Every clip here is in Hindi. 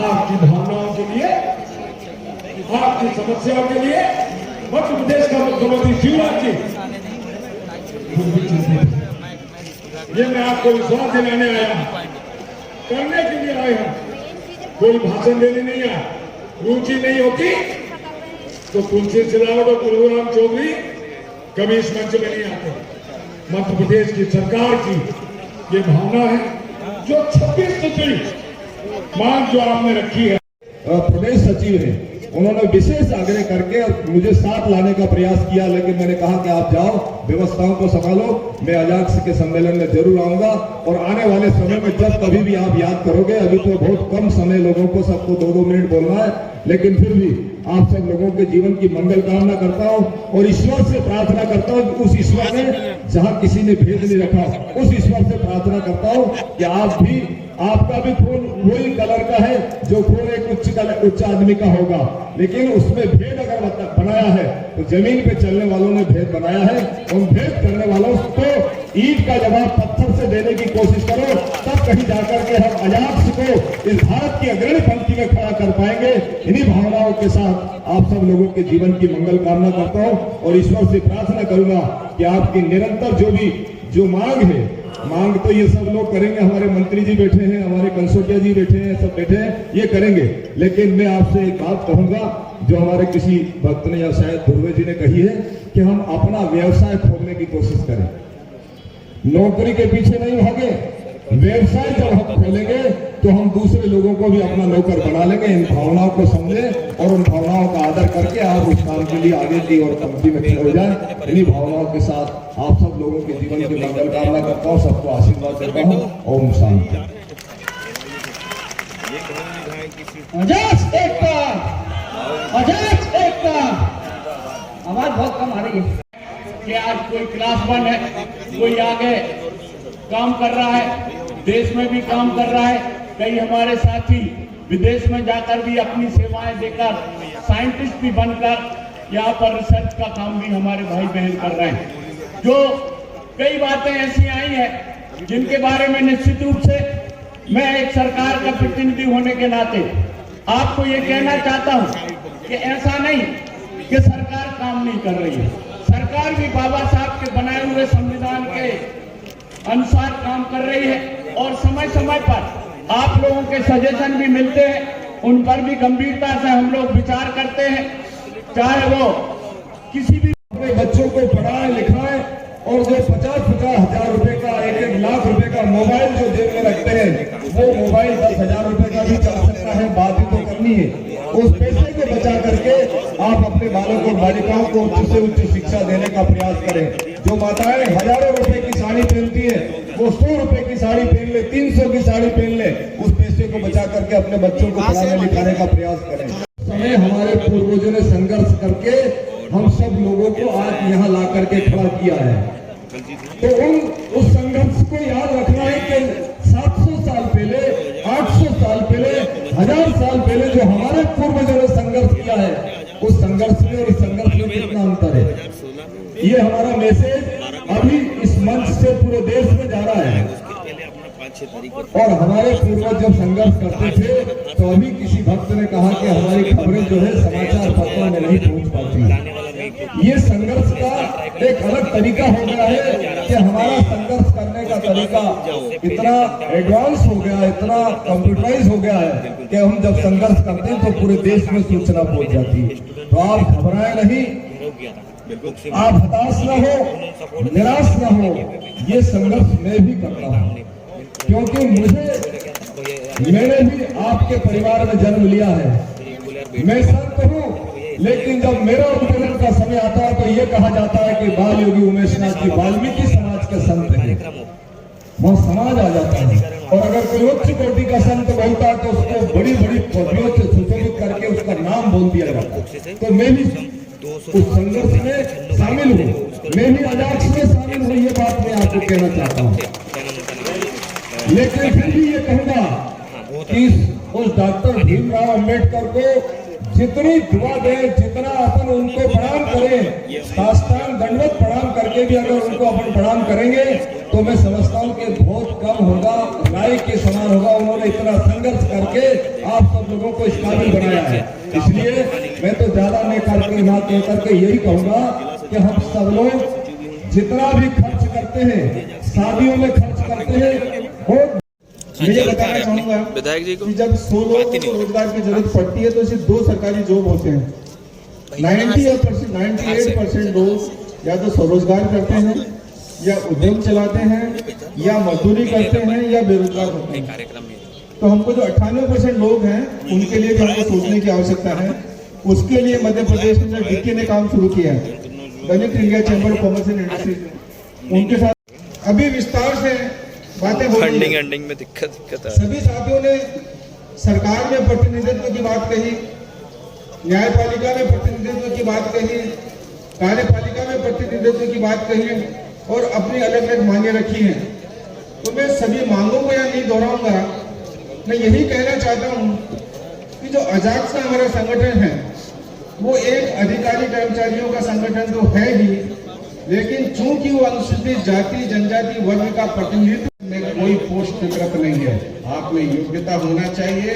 आपकी भावनाओं के लिए, आपकी समस्याओं के लिए मध्य प्रदेश का मुख्यमंत्री शिवराज जी ये मैं आपको विश्वास दिलाने आया हूं, करने के लिए आया हूं। कोई भाषण देने नहीं आया। रुचि नहीं होती तो तुलसी सिलावट और गुरुराम चौधरी कभी इस मंच में नहीं आते। मध्य प्रदेश की सरकार की ये भावना है जो 26 सूत्री मांग जो आपने रखी है। प्रदेश सचिव है, उन्होंने विशेष आग्रह करके मुझे साथ लाने का प्रयास किया, लेकिन मैंने कहा कि आप जाओ, व्यवस्थाओं को संभालो, मैं अजाक्स के सम्मेलन में जरूर आऊंगा। और आने वाले समय में जब कभी भी आप याद करोगे, अभी तो बहुत कम समय लोगों को सबको 2-2 मिनट बोलना है, लेकिन फिर भी आप सब लोगों के जीवन की मंगल कामना करता हूं और ईश्वर से प्रार्थना करता हूं कि उस ईश्वर ने जहां किसी ने भेद नहीं रखा, उस ईश्वर से प्रार्थना करता हूं कि आप भी, आपका भी खून वही कलर का है जो खून एक उच्च आदमी का होगा, लेकिन उसमें भेद अगर बनाया है तो जमीन पे चलने वालों ने भेद बनाया है। उन भेद करने वालों को ईंट का जवाब पत्थर से देने की कोशिश करो, तब कहीं जाकर के हम अजाक्स को इस भारत की अग्रणी पंक्ति में खड़ा कर पाएंगे। इन्हीं भावनाओं के साथ आप सब लोगों के जीवन की मंगल कामना करता हूं और ईश्वर से प्रार्थना करूंगा कि आपकी निरंतर जो मांग है, मांग तो ये सब लोग करेंगे, हमारे मंत्री जी बैठे हैं, हमारे कंसोटिया जी बैठे हैं, सब बैठे हैं, ये करेंगे। लेकिन मैं आपसे एक बात कहूंगा जो हमारे किसी भक्त ने या शायद ध्रुवे जी ने कही है कि हम अपना व्यवसाय खोलने की कोशिश करें, नौकरी के पीछे नहीं भागे। व्यवसाय जब हम खोलेंगे तो हम दूसरे लोगों को भी अपना नौकर बना लेंगे। इन भावनाओं को समझें और उन भावनाओं का आदर करके आप उस काम के लिए आगे की और पंक्ति में खड़े हो जाए। इन्हीं भावनाओं के साथ आप सब लोगों के जीवन की मंगल कामना करता हूँ, सबको आशीर्वाद देता हूँ। ओम शांति। आवाज बहुत कम आ रही है कि आज कोई क्लास 1 है, कोई आगे काम कर रहा है, देश में भी काम कर रहा है। कई हमारे साथी विदेश में जाकर भी अपनी सेवाएं देकर साइंटिस्ट भी बनकर यहाँ पर रिसर्च का काम भी हमारे भाई बहन कर रहे हैं। जो कई बातें ऐसी आई हैं जिनके बारे में निश्चित रूप से मैं एक सरकार का प्रतिनिधि होने के नाते आपको ये कहना चाहता हूं कि ऐसा नहीं कि सरकार काम नहीं कर रही है। सरकार भी बाबा साहब के बनाए हुए संविधान के अनुसार काम कर रही है और समय समय पर आप लोगों के सजेशन भी मिलते हैं, उन पर भी गंभीरता से हम लोग विचार करते हैं। चाहे वो किसी भी अपने बच्चों को पढ़ाए लिखाए और जो 50-50 हजार रुपए का, 1-1 लाख रुपए का मोबाइल जो जेब में रखते हैं, वो मोबाइल 10,000 रुपए का भी चल सकता है। बात ही तो करनी है। उस पैसे को बचा करके आप अपने बालकों और बालिकाओं को उच्च से उच्च शिक्षा देने का प्रयास करें। जो माताएं हजारों रुपए की साड़ी पहनती है, वो 100 रुपए की साड़ी पहन ले, 300 की साड़ी पहन ले, उस पैसे को बचा करके अपने बच्चों को पढ़ाने लिखाने का प्रयास करें। समय हमारे पूर्वजों ने संघर्ष करके हम सब लोगों को आज यहाँ ला करके खड़ा किया है, तो उस संघर्ष को याद रखना है कि 700 साल पहले, 800 साल पहले, 1000 साल पहले जो हमारे पूर्वजों ने संघर्ष किया है, उस संघर्ष में और इस संघर्ष में कितना अंतर है। ये हमारा मैसेज अभी इस मंच से पूरे देश में जा रहा है। और हमारे पूर्वज जब संघर्ष करते थे तो अभी किसी भक्त ने कहा कि हमारी खबरें जो है समाचार पत्रों में नहीं पहुंच पाती। ये संघर्ष का एक अलग तरीका हो गया है कि हमारा संघर्ष करने का तरीका इतना एडवांस हो गया है, इतना कंप्यूटराइज हो गया है कि हम जब संघर्ष करते हैं तो पूरे देश में सूचना पहुंच जाती है। तो आप घबराए नहीं, आप हताश न हो, निराश न हो। ये संघर्ष मैं भी करता हूँ क्योंकि मैंने भी आपके परिवार में जन्म लिया है। मैं संत हूँ, लेकिन जब मेरा उत्पीड़न का समय आता है तो ये कहा जाता है कि बाल योगी उमेशनाथ जी वाल्मीकि समाज के संत हैं। वहाँ समाज आ जाता है और अगर कोई उच्च कोटि का संत बोलता है तो उसको बड़ी बड़ी पदवियों से सुशोभित करके उसका नाम बोल दिया जाता है। तो मैं भी उस संघर्ष में शामिल हूँ, मैं भी अजाक्स में शामिल हूँ। ये बात मैं आपको कहना चाहता हूँ, लेकिन फिर भी ये कहूंगा कि उस डॉक्टर भीमराव अंबेडकर को जितनी दुआ दे, जितना अपन उनको प्रणाम करें, साष्टांग दंडवत प्रणाम करके भी अगर उनको अपन प्रणाम करेंगे तो मैं समझता हूँ कि बहुत कम होगा, राय के समान होगा। उन्होंने इतना संघर्ष करके आप सब लोगों को इस काबिल बनाया है। इसलिए मैं तो ज्यादा नहीं करके ना कह करके यही कहूंगा कि हम सब लोग जितना भी खर्च करते हैं, शादियों में खर्च करते हैं, बहुत मैं ये बताना चाहूंगा विधायक जी को कि जब 100 लोगों को रोजगार की जरूरत पड़ती है तो सिर्फ 2 सरकारी जॉब होते हैं। 98% लोग या तो स्वरोजगार करते हैं, या उद्यम चलाते हैं, या मजदूरी करते हैं, या बेरोजगार होते हैं। तो हमको जो 98% लोग हैं उनके लिए भी हमको सोचने की आवश्यकता है। उसके लिए मध्य प्रदेश में डीके ने काम शुरू किया है, Dalit India chamber of commerce and industries, उनके साथ अभी विस्तार से बातें हो रही हैं। फंडिंग में दिक्कत है। सभी साथियों ने सरकार में प्रतिनिधित्व की बात कही, न्यायपालिका में प्रतिनिधित्व की बात कही, कार्यपालिका में प्रतिनिधित्व की बात कही और अपनी अलग अलग मांगे रखी हैं। तो मैं सभी मांगों को यहाँ नहीं दोहराऊंगा। मैं यही कहना चाहता हूँ कि जो अजाक्स का हमारा संगठन है वो एक अधिकारी कर्मचारियों का संगठन तो है ही, लेकिन चूंकि वो अनुसूचित जाति जनजाति वर्ग का प्रतिनिधित्व में कोई पोस्ट विकल्प नहीं है। आप में योग्यता होना चाहिए,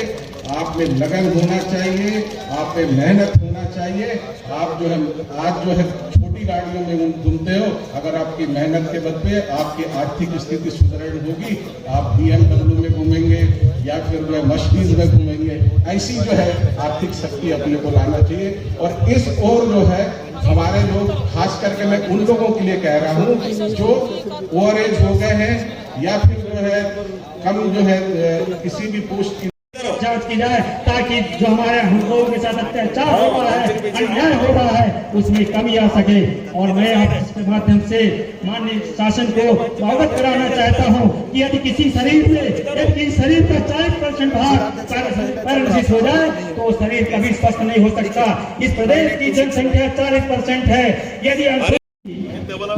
आप में लगन होना चाहिए, आप में मेहनत होना चाहिए। आप जो है आज जो है छोटी गाड़ियों में घूमते हो, अगर आपकी मेहनत के बल पे आपकी आर्थिक स्थिति सुदृढ़ होगी, आप BMW में घूमेंगे या फिर जो है मर्सिडीज में घूमेंगे। ऐसी जो है आर्थिक शक्ति अपने को लाना चाहिए। और इस ओर जो है हमारे लोग, खास करके मैं उन लोगों के लिए कह रहा हूँ जो ओवर एज हो गए हैं या फिर जो है कम जो है किसी भी पोस्ट की जांच की जाए, ताकि जो हमारे हम लोगों के साथ अत्याचार हो रहा है, अन्याय हो रहा है, उसमें कमी आ सके। और मैं आपके माध्यम से माननीय शासन को अवगत कराना चाहता हूं कि यदि किसी शरीर का 40% भाग पैरालिसिस हो जाए तो शरीर कभी स्वस्थ नहीं हो सकता। इस प्रदेश की जनसंख्या 40% है। यदि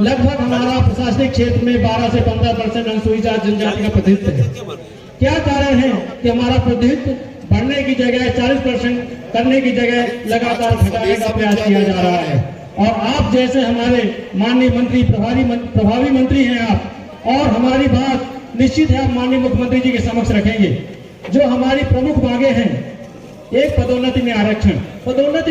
लगभग हमारा प्रशासनिक क्षेत्र में 12 से 15% अनुसूचित जनजाति का प्रतिनिधित्व है। क्या कारण है कि हमारा प्रतिनिधित्व बढ़ने की जगह 40% करने की जगह लगातार घटाने का प्रयास किया जा रहा है। और आप जैसे हमारे माननीय मंत्री, प्रभावी मंत्री हैं आप, और हमारी बात निश्चित है आप माननीय मुख्यमंत्री जी के समक्ष रखेंगे। जो हमारी प्रमुख मांगे हैं, एक पदोन्नति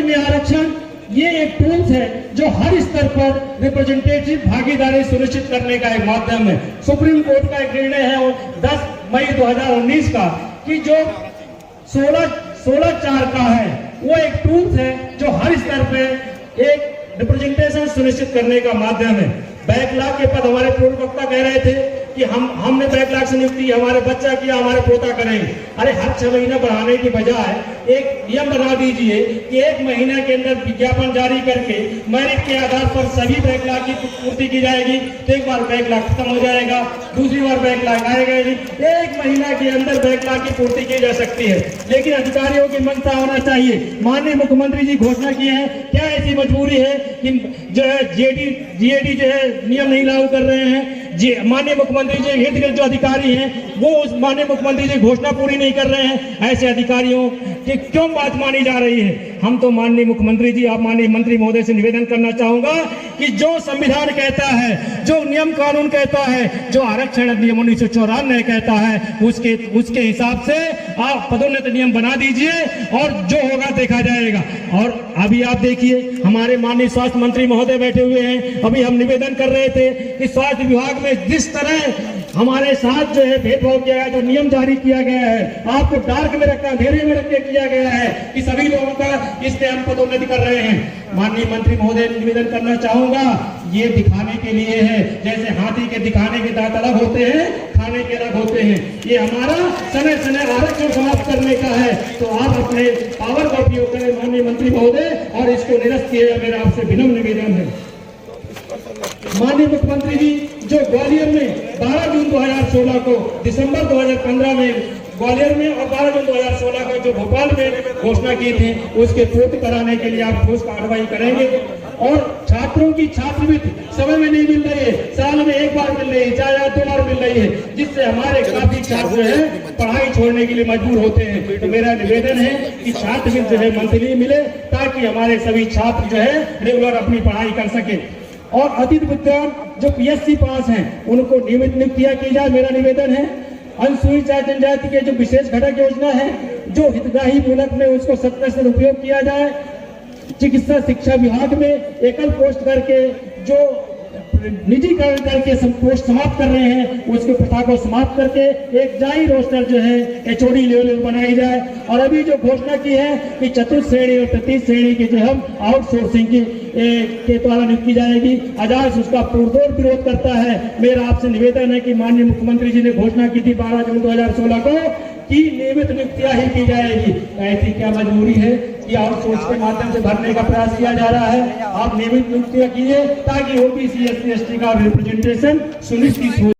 में आरक्षण ये एक टूल्स है जो हर स्तर पर रिप्रेजेंटेटिव भागीदारी सुनिश्चित करने का एक माध्यम है। सुप्रीम कोर्ट का एक निर्णय है और 10 मई 2019 का कि जो 16/4 का है वो एक टूल्स है जो हर स्तर पे एक रिप्रेजेंटेशन सुनिश्चित करने का माध्यम है। बैकलॉग के पद हमारे पूर्व वक्ता कह रहे थे कि हमने बैकलॉग से नियुक्ति हमारे बच्चा किया, हमारे पोता करेंगे। अरे हर 6 महीने बढ़ाने की बजाय एक नियम बना दीजिए कि 1 महीने के अंदर विज्ञापन जारी करके मेरिट के आधार पर सभी बैकलॉग की पूर्ति की जाएगी। तो एक बार बैकलॉग खत्म हो जाएगा, दूसरी बार बैकलॉग आएगा नहीं। 1 महीना के अंदर बैकलॉग की पूर्ति की जा सकती है, लेकिन अधिकारियों की मंशा होना चाहिए। माननीय मुख्यमंत्री जी घोषणा की है, क्या ऐसी मजबूरी है कि जो है GAD जो है नियम नहीं लागू कर रहे हैं? माननीय मुख्यमंत्री जी हित के जो अधिकारी हैं वो उस माननीय मुख्यमंत्री जी घोषणा पूरी नहीं कर रहे हैं। ऐसे अधिकारियों की क्यों बात मानी जा रही है? हम तो माननीय मुख्यमंत्री जी, आप माननीय मंत्री महोदय से निवेदन करना चाहूंगा कि जो संविधान कहता है, जो नियम कानून कहता है, जो आरक्षण अधिनियम 1994 कहता है, उसके हिसाब से आप पदोन्नति नियम बना दीजिए और जो होगा देखा जाएगा। और अभी आप देखिए हमारे माननीय स्वास्थ्य मंत्री महोदय बैठे हुए हैं। अभी हम निवेदन कर रहे थे कि स्वास्थ्य विभाग में जिस तरह हमारे साथ जो है भेदभाव किया गया, जो नियम जारी किया गया है, आपको डार्क में रखा, अंधेरे में रख के किया गया है कि सभी लोगों का इससे हम पदोन्नति कर रहे हैं। माननीय मंत्री महोदय निवेदन करना चाहूंगा, ये दिखाने के लिए है, जैसे हाथी के दिखाने के दांत अलग होते हैं, खाने के अलग होते हैं। ये हमारा समय आरक्षण समाप्त करने का है, तो आप अपने पावर का उपयोग करें माननीय मंत्री महोदय और इसको निरस्त किए। मेरा आपसे विनम्र निवेदन है। माननीय मुख्यमंत्री जी जो ग्वालियर में 12 जून 2016 को, दिसंबर 2015 में ग्वालियर में और 12 जून 2016 को जो भोपाल में घोषणा की थी उसके पूर्ण कराने के लिए आप ठोस कार्रवाई करेंगे। और छात्रों की छात्रवृत्ति समय में नहीं मिल रही है, साल में एक बार मिल रही है, 4 या 2 बार मिल रही है, जिससे हमारे काफी छात्र जो है पढ़ाई छोड़ने के लिए मजबूर होते हैं। तो मेरा निवेदन है कि छात्रवृत्ति जो है मंथली मिले, ताकि हमारे सभी छात्र जो है रेगुलर अपनी पढ़ाई कर सके। और अतिथि विद्वान जो PSC पास हैं उनको नियमित नियुक्तियां की जाए, मेरा निवेदन है। अनुसूचित जाति जनजाति के जो विशेष घटक योजना है, जो हितग्राही मूलक में उसको 100% उपयोग किया जाए। चिकित्सा शिक्षा विभाग में एकल पोस्ट करके जो निजीकरण करके सब पोस्ट समाप्त कर रहे हैं, उसके प्रथा को समाप्त करके एक जाई रोस्टर जो है HOD लेवल पर बनाई जाए। और अभी जो घोषणा की है कि चतुर्थ श्रेणी और तृतीय श्रेणी की जो हम आउटसोर्सिंग के द्वारा नियुक्त की जाएगी, आजाद उसका पुरजोर विरोध करता है। मेरा आपसे निवेदन है कि माननीय मुख्यमंत्री जी ने घोषणा की थी 12 जून 2016 को कि नियमित नियुक्तियां ही की जाएगी। ऐसी क्या मजबूरी है कि आउटसोर्स के माध्यम से भरने का प्रयास किया जा रहा है? आप नियमित नियुक्तियां कीजिए ताकि OBC SC ST का रिप्रेजेंटेशन सुनिश्चित हो।